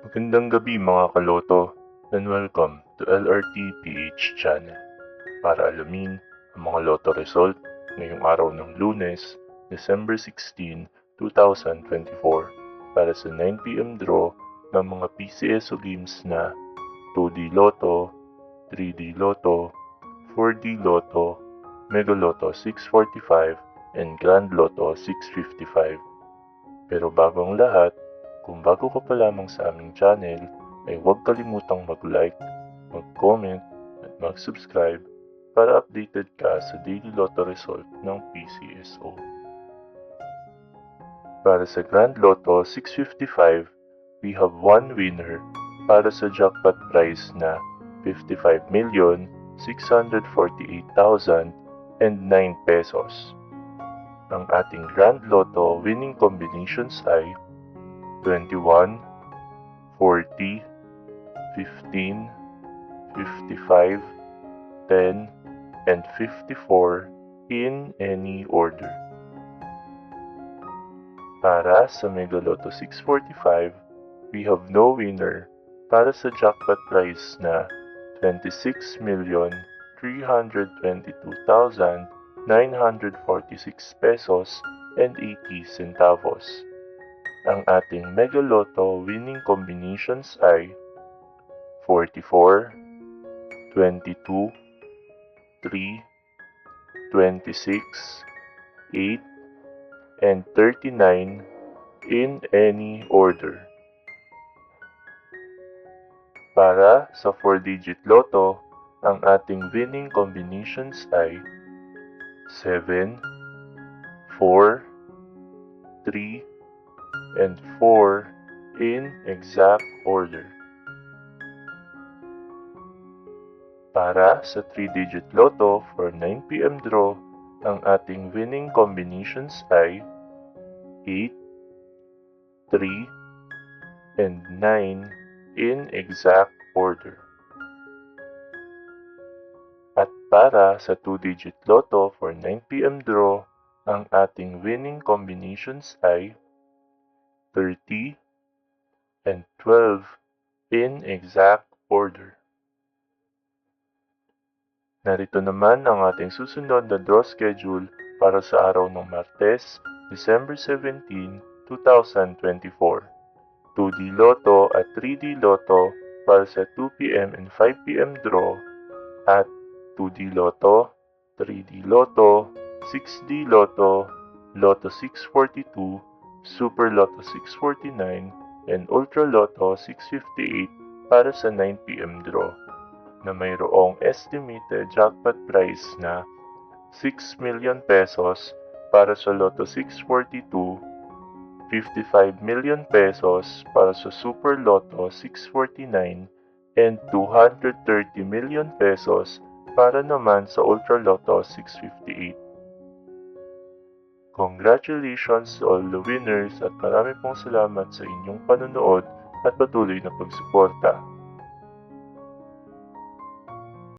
Magandang gabi mga kaloto and welcome to LRT PH channel para alamin ang mga loto result ngayong araw ng Lunes, December 16, 2024 para sa 9pm draw ng mga PCSO games na 2D Lotto, 3D Lotto, 4D Lotto, Mega Lotto 645 and Grand Lotto 655. Pero bago ang lahat, kung bago ka pa lamang sa aming channel, ay huwag kalimutang mag-like, mag-comment, at mag-subscribe para updated ka sa daily lotto result ng PCSO. Para sa Grand Lotto 655, we have one winner para sa jackpot prize na 55,648,009 pesos. Ang ating Grand Lotto winning combinations ay 21, 40, 15, 55, 10, and 54 in any order. Para sa Mega Lotto 645, we have no winner para sa jackpot prize na 26,322,946 pesos and 80 centavos. Ang ating Mega Lotto winning combinations ay 44, 22, 3, 26, 8, and 39 in any order. Para sa 4-digit Lotto, ang ating winning combinations ay 7, 4, 3, and 4 in exact order. Para sa 3-digit Lotto for 9pm draw, ang ating winning combinations ay 8, 3, and 9 in exact order. At para sa 2-digit Lotto for 9pm draw, ang ating winning combinations ay 30 and 12 in exact order. Narito naman ang ating susunod na draw schedule para sa araw ng Martes, December 17, 2024. 2D Lotto at 3D Lotto para sa 2pm and 5pm draw at 2D Lotto, 3D Lotto, 6D Lotto, Lotto 642, Super Lotto 649, and Ultra Lotto 658 para sa 9pm draw na mayroong estimated jackpot prize na 6 million pesos para sa Lotto 642, 55 million pesos para sa Super Lotto 649, and 230 million pesos para naman sa Ultra Lotto 658. Congratulations to all the winners at marami pong salamat sa inyong panonood at patuloy na pagsuporta.